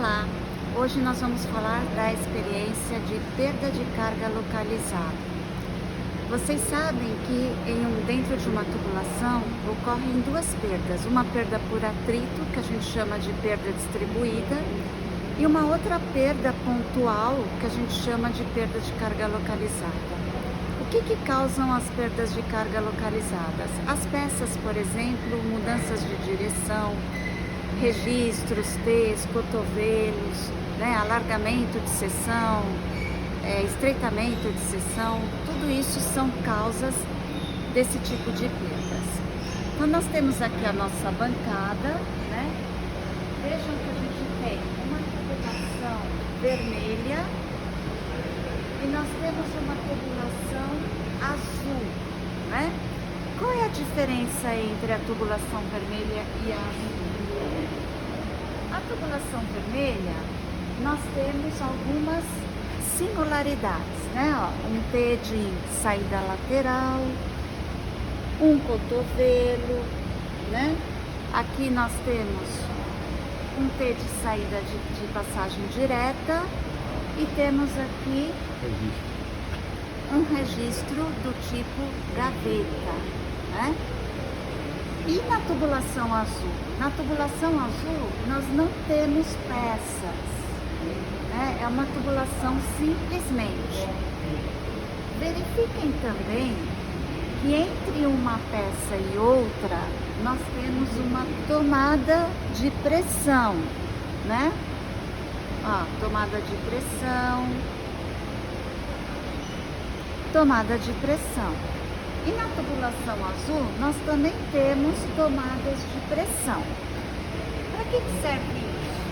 Olá, hoje nós vamos falar da experiência de perda de carga localizada. Vocês sabem que dentro de uma tubulação ocorrem duas perdas, uma perda por atrito, que a gente chama de perda distribuída, e uma outra perda pontual, que a gente chama de perda de carga localizada. O que causam as perdas de carga localizadas? As peças, por exemplo, mudanças de direção, registros, T's, cotovelos, alargamento de seção, estreitamento de seção, tudo isso são causas desse tipo de perdas. Então nós temos aqui a nossa bancada, Vejam que a gente tem uma tubulação vermelha e nós temos uma tubulação azul, Qual é a diferença entre a tubulação vermelha e a azul? A tubulação vermelha, nós temos algumas singularidades, Um T de saída lateral, um cotovelo, Aqui nós temos um T de saída de passagem direta e temos aqui um registro do tipo gaveta, E na tubulação azul? Na tubulação azul nós não temos peças, É uma tubulação simplesmente. Verifiquem também que entre uma peça e outra nós temos uma tomada de pressão, tomada de pressão, tomada de pressão. E na tubulação azul, nós também temos tomadas de pressão. Para que serve isso?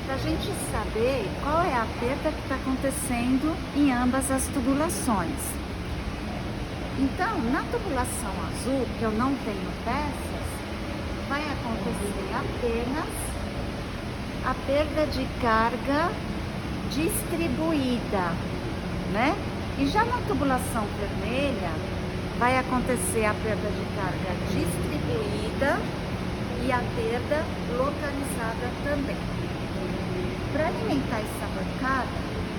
Para a gente saber qual é a perda que está acontecendo em ambas as tubulações. Então, na tubulação azul, que eu não tenho peças, vai acontecer apenas a perda de carga distribuída, E já na tubulação vermelha, vai acontecer a perda de carga distribuída e a perda localizada também. Para alimentar essa bancada,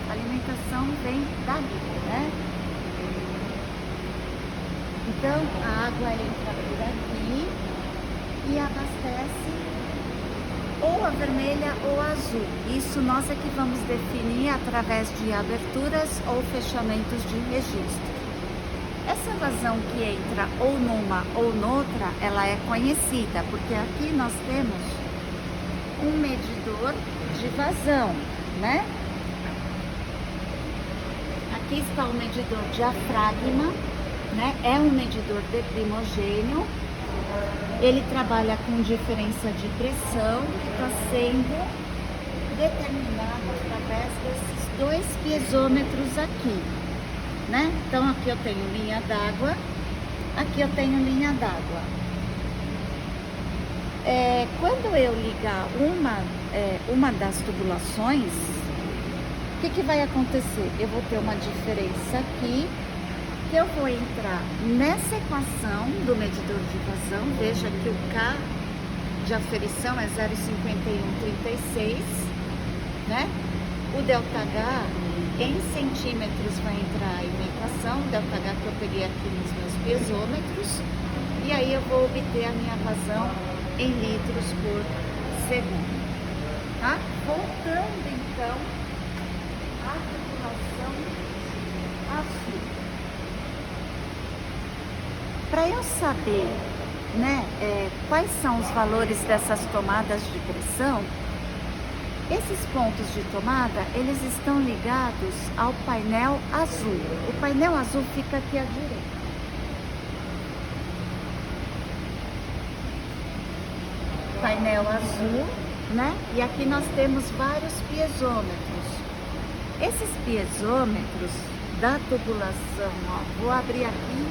a alimentação vem dali, Então, a água entra por aqui e abastece ou a vermelha ou a azul. Isso nós é que vamos definir através de aberturas ou fechamentos de registro. Essa vazão que entra ou numa ou noutra, ela é conhecida, porque aqui nós temos um medidor de vazão, Aqui está o medidor diafragma, É um medidor de primogênio. Ele trabalha com diferença de pressão, que está sendo determinada através desses dois piezômetros aqui, Então aqui eu tenho linha d'água, aqui eu tenho linha d'água. Quando eu ligar uma das tubulações, o que vai acontecer? Eu vou ter uma diferença aqui, que eu vou entrar nessa equação do medidor de vazão. Veja que o K de aferição é 0,5136, O ΔH em centímetros vai entrar aí na equação, o ΔH que eu peguei aqui nos meus piezômetros, e aí eu vou obter a minha vazão em litros por segundo, Voltando então à tubulação azul. Para eu saber, quais são os valores dessas tomadas de pressão, esses pontos de tomada, eles estão ligados ao painel azul. O painel azul fica aqui à direita. Painel azul, E aqui nós temos vários piezômetros. Esses piezômetros da tubulação, vou abrir aqui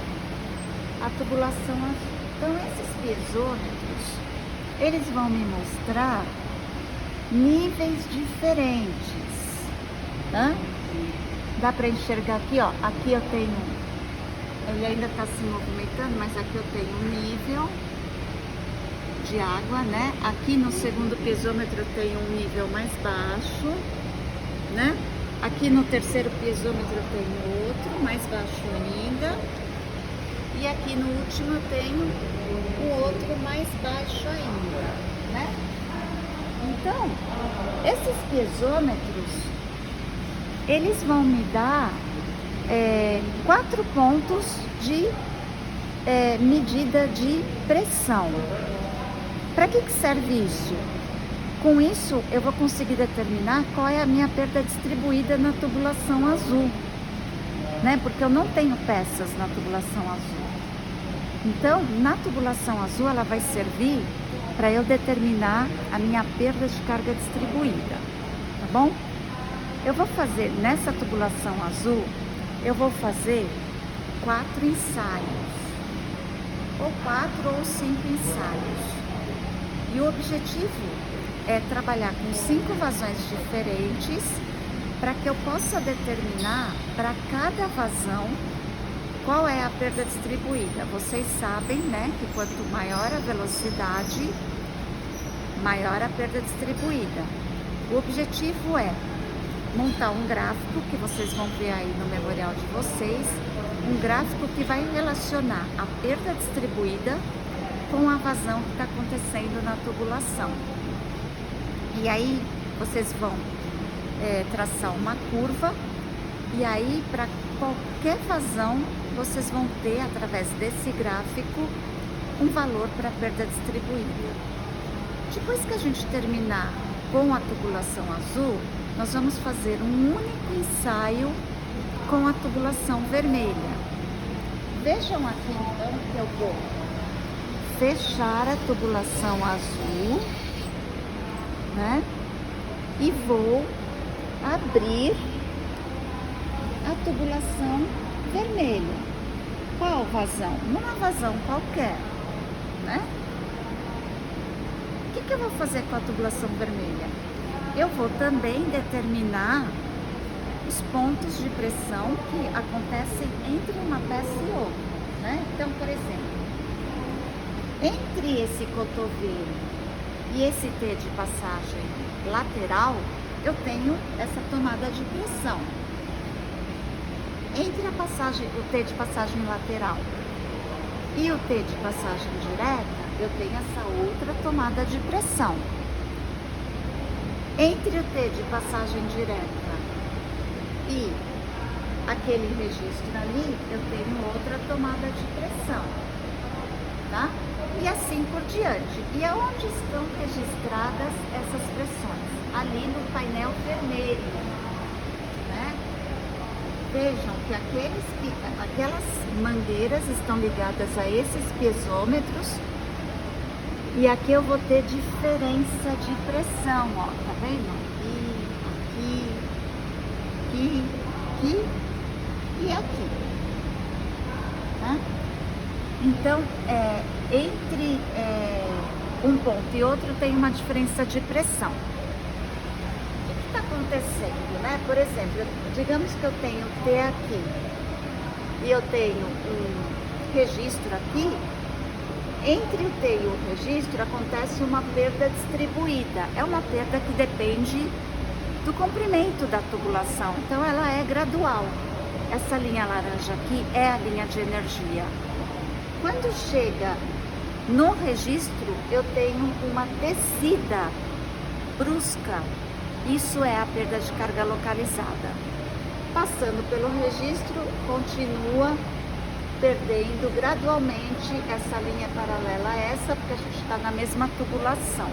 a tubulação azul. Então, esses piezômetros, eles vão me mostrar níveis diferentes, Dá para enxergar aqui, Aqui eu tenho, ele ainda está se movimentando, mas aqui eu tenho um nível, de água, né? Aqui no segundo piezômetro tem um nível mais baixo, né? Aqui no terceiro piezômetro tem outro, mais baixo ainda. E aqui no último eu tenho o outro mais baixo ainda, né? Então, esses piezômetros, eles vão me dar 4 pontos de medida de pressão. Para que serve isso? Com isso, eu vou conseguir determinar qual é a minha perda distribuída na tubulação azul, né? Porque eu não tenho peças na tubulação azul. Então, na tubulação azul, ela vai servir para eu determinar a minha perda de carga distribuída, tá bom? Eu vou fazer, nessa tubulação azul, eu vou fazer 4 ensaios, ou 4 ou 5 ensaios. E o objetivo é trabalhar com 5 vazões diferentes para que eu possa determinar para cada vazão qual é a perda distribuída. Vocês sabem, né, que quanto maior a velocidade, maior a perda distribuída. O objetivo é montar um gráfico que vocês vão ver aí no memorial de vocês, um gráfico que vai relacionar a perda distribuída com a vazão que está acontecendo na tubulação. E aí vocês vão traçar uma curva, e aí para qualquer vazão vocês vão ter, através desse gráfico, um valor para perda distribuída. Depois que a gente terminar com a tubulação azul, nós vamos fazer um único ensaio com a tubulação vermelha. Vejam aqui então que eu vou fechar a tubulação azul, né? E vou abrir a tubulação vermelha. Qual vazão? Uma vazão qualquer, né? O que eu vou fazer com a tubulação vermelha? Eu vou também determinar os pontos de pressão que acontecem entre uma peça e outra, né? Então, por exemplo, entre esse cotovelo e esse T de passagem lateral, eu tenho essa tomada de pressão. Entre o T de passagem lateral e o T de passagem direta, eu tenho essa outra tomada de pressão. Entre o T de passagem direta e aquele registro ali, eu tenho outra tomada de pressão, tá? E assim por diante. E aonde estão registradas essas pressões? Ali no painel vermelho, né? Vejam que aquelas mangueiras estão ligadas a esses piezômetros, e aqui eu vou ter diferença de pressão, ó, tá vendo? Aqui e aqui, tá? Então, entre um ponto e outro tem uma diferença de pressão. O que está acontecendo, né? Por exemplo, digamos que eu tenho T aqui e eu tenho um registro aqui. Entre o T e o registro acontece uma perda distribuída. É uma perda que depende do comprimento da tubulação, então ela é gradual. Essa linha laranja aqui é a linha de energia. Quando chega no registro, eu tenho uma descida brusca. Isso é a perda de carga localizada. Passando pelo registro, continua perdendo gradualmente essa linha paralela a essa, porque a gente está na mesma tubulação,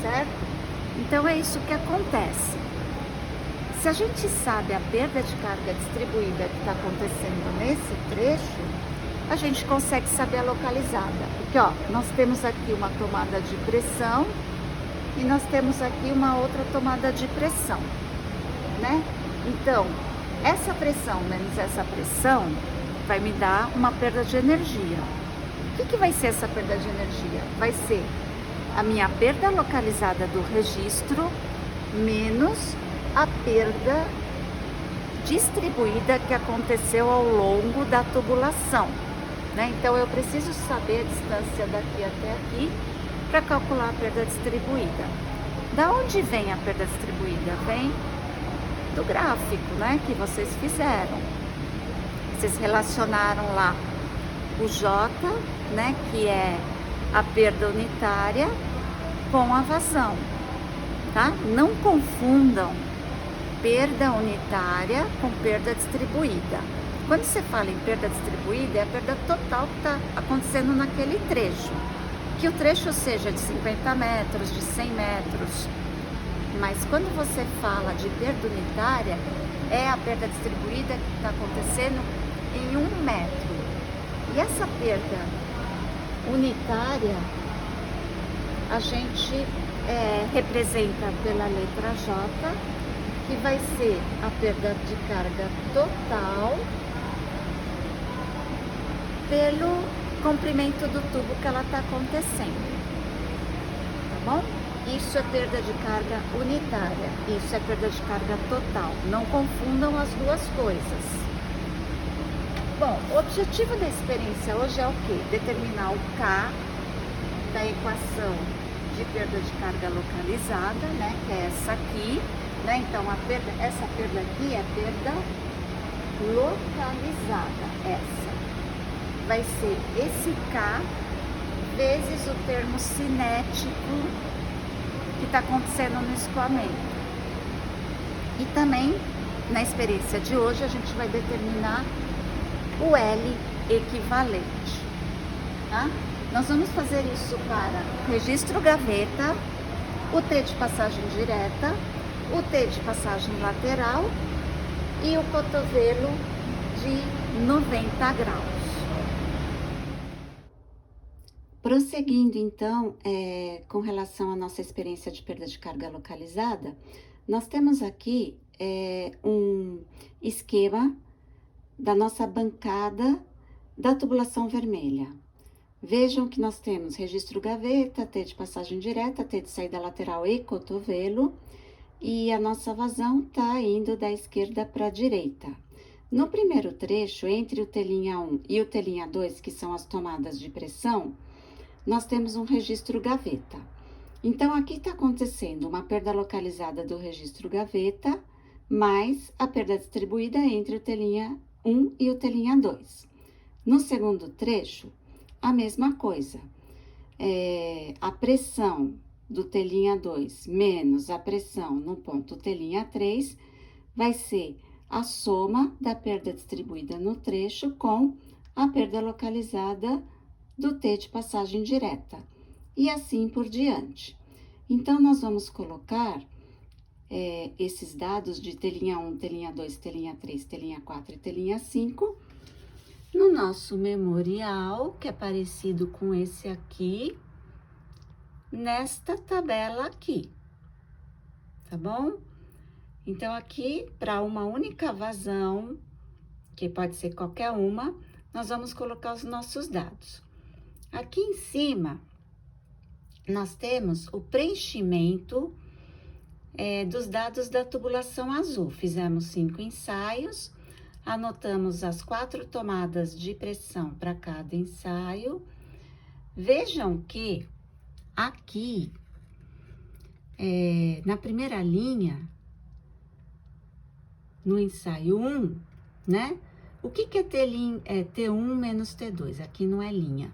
certo? Então é isso que acontece. Se a gente sabe a perda de carga distribuída que está acontecendo nesse trecho, a gente consegue saber a localizada. Porque, ó, nós temos aqui uma tomada de pressão e nós temos aqui uma outra tomada de pressão, né? Então, essa pressão menos essa pressão vai me dar uma perda de energia. O que vai ser essa perda de energia? Vai ser a minha perda localizada do registro menos a perda distribuída que aconteceu ao longo da tubulação. né? Então, eu preciso saber a distância daqui até aqui para calcular a perda distribuída. Da onde vem a perda distribuída? Vem do gráfico, né, que vocês fizeram. Vocês relacionaram lá o J, né, que é a perda unitária, com a vazão, tá? Não confundam perda unitária com perda distribuída. Quando você fala em perda distribuída, é a perda total que está acontecendo naquele trecho. Que o trecho seja de 50 metros, de 100 metros. Mas quando você fala de perda unitária, é a perda distribuída que está acontecendo em 1 metro. E essa perda unitária, a gente representa pela letra J, que vai ser a perda de carga total pelo comprimento do tubo que ela está acontecendo, tá bom? Isso é perda de carga unitária, isso é perda de carga total. Não confundam as duas coisas. Bom, o objetivo da experiência hoje é o quê? Determinar o K da equação de perda de carga localizada, né? Que é essa aqui, né? Então, essa perda aqui é perda localizada, essa. Vai ser esse K vezes o termo cinético que está acontecendo no escoamento. E também, na experiência de hoje, a gente vai determinar o L equivalente, tá? Nós vamos fazer isso para registro gaveta, o T de passagem direta, o T de passagem lateral e o cotovelo de 90 graus. Prosseguindo, então, com relação à nossa experiência de perda de carga localizada, nós temos aqui um esquema da nossa bancada da tubulação vermelha. Vejam que nós temos registro gaveta, T de passagem direta, T de saída lateral e cotovelo, e a nossa vazão está indo da esquerda para a direita. No primeiro trecho, entre o T'1 e o T'2, que são as tomadas de pressão, nós temos um registro gaveta. Então, aqui está acontecendo uma perda localizada do registro gaveta, mais a perda distribuída entre o T'1 e o T'2. No segundo trecho, a mesma coisa. A pressão do T'2 menos a pressão no ponto T'3 vai ser a soma da perda distribuída no trecho com a perda localizada do T de passagem direta, e assim por diante. Então, nós vamos colocar esses dados de T'1, T'2, T'3, T'4 e T'5 no nosso memorial, que é parecido com esse aqui, nesta tabela aqui, tá bom? Então, aqui, para uma única vazão, que pode ser qualquer uma, nós vamos colocar os nossos dados. Aqui em cima, nós temos o preenchimento dos dados da tubulação azul. Fizemos 5 ensaios, anotamos as 4 tomadas de pressão para cada ensaio. Vejam que aqui, na primeira linha, no ensaio 1, né? O que é T1 menos T2? Aqui não é linha.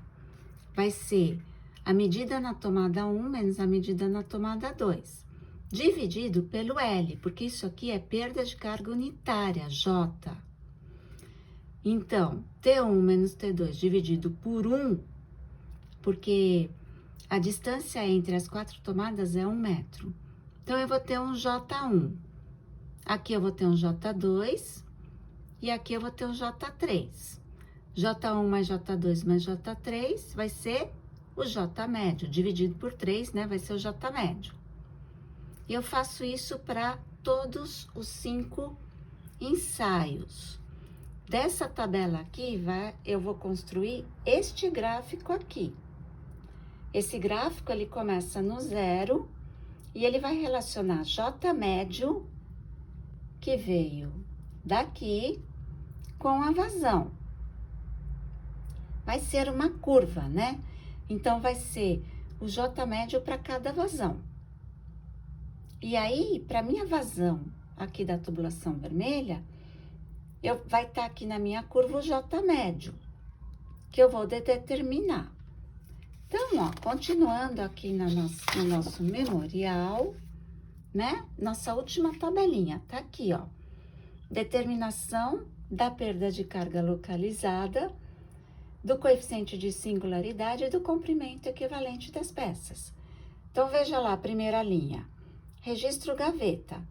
Vai ser a medida na tomada 1 menos a medida na tomada 2, dividido pelo L, porque isso aqui é perda de carga unitária, J. Então, T1 menos T2 dividido por 1, porque a distância entre as 4 tomadas é 1 metro. Então, eu vou ter um J1. Aqui eu vou ter um J2 e aqui eu vou ter um J3. J1 mais J2 mais J3 vai ser o J médio, dividido por 3, né? Vai ser o J médio. E eu faço isso para todos os 5 ensaios. Dessa tabela aqui, eu vou construir este gráfico aqui. Esse gráfico, ele começa no 0 e ele vai relacionar J médio, que veio daqui, com a vazão. vai ser uma curva, né? Então, vai ser o J médio para cada vazão. E aí, para minha vazão aqui da tubulação vermelha, vai estar aqui na minha curva o J médio, que eu vou determinar. Então, ó, continuando aqui no nosso memorial, né? Nossa última tabelinha, tá aqui, ó. Determinação da perda de carga localizada, do coeficiente de singularidade e do comprimento equivalente das peças. Então, veja lá a primeira linha. Registro gaveta.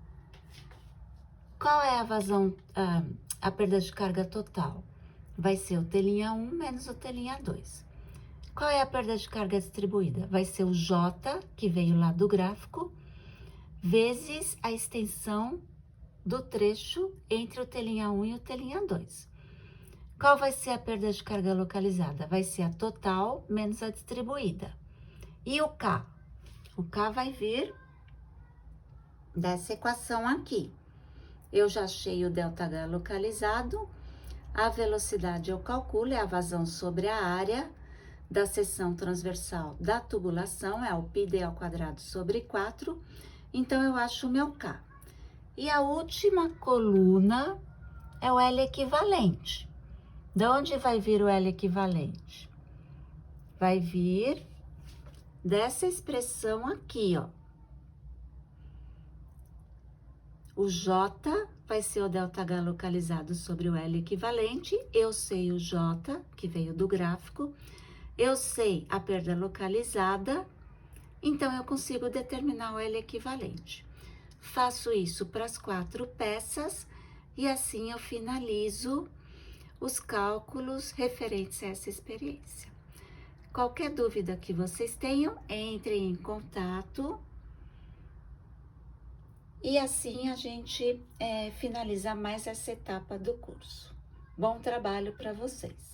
Qual é a vazão, a perda de carga total? Vai ser o T'1 menos o T'2. Qual é a perda de carga distribuída? Vai ser o J, que veio lá do gráfico, vezes a extensão do trecho entre o T'1 e o T'2. Qual vai ser a perda de carga localizada? Vai ser a total menos a distribuída. E o K? O K vai vir dessa equação aqui. Eu já achei o ΔH localizado, a velocidade eu calculo, é a vazão sobre a área da seção transversal da tubulação, é o πd² sobre 4, então eu acho o meu K. E a última coluna é o L equivalente. De onde vai vir o L equivalente? Vai vir dessa expressão aqui, ó. O J vai ser o ΔH localizado sobre o L equivalente. Eu sei o J, que veio do gráfico. Eu sei a perda localizada, então eu consigo determinar o L equivalente. Faço isso para as 4 peças e assim eu finalizo os cálculos referentes a essa experiência. Qualquer dúvida que vocês tenham, entrem em contato e assim a gente finaliza mais essa etapa do curso. Bom trabalho para vocês!